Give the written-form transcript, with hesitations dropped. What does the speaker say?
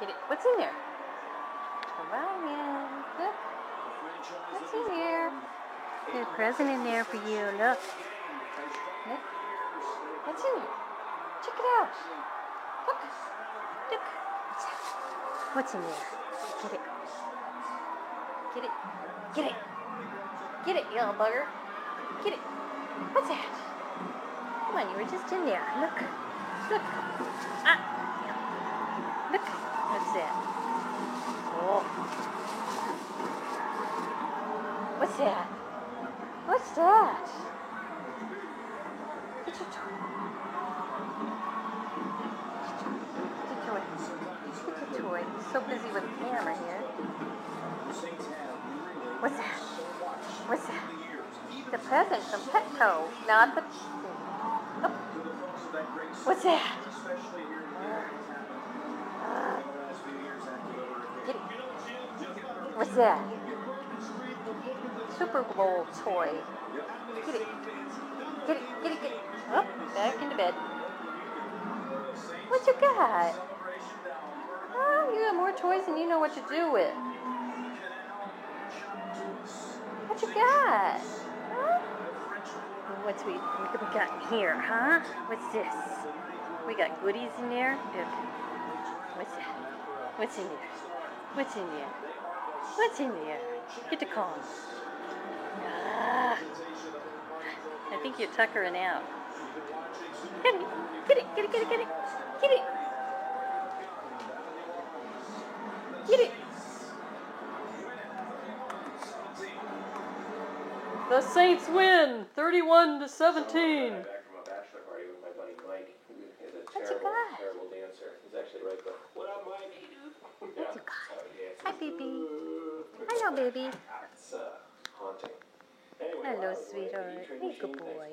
Get it. What's in there? Orion. Look. What's in there? There's a present in there for you. Look. Look. What's in there? Check it out. Look. Look. What's in there? Get it. Get it. Get it. Get it, you little bugger. Get it. What's that? Come on, you were just in there. Look. Look. Ah. Look. What's that? Oh. What's that? What's that? Get your toy. Get your toy. Get your toy. He's so busy with the camera here. What's that? What's that? The present from Petco, not the... Oh. What's that? Get it. What's that? Super Bowl toy. Get it. Get it, get it, get it. Oh, back into bed. What you got? Oh, you got more toys than you know what to do with. What you got? Huh? What's we got in here, huh? What's this? We got goodies in there? Look. What's that? What's in there? What's in there? What's in there? Get the Kong. Ah. I think you're tuckering out. Get it, get it, get it, get it, get it. Get it. Get it. The Saints win, 31-17. What you got? What up, Mike? What you got? Hi, baby. Hello, baby. Hello, sweetheart. Hey, good boy.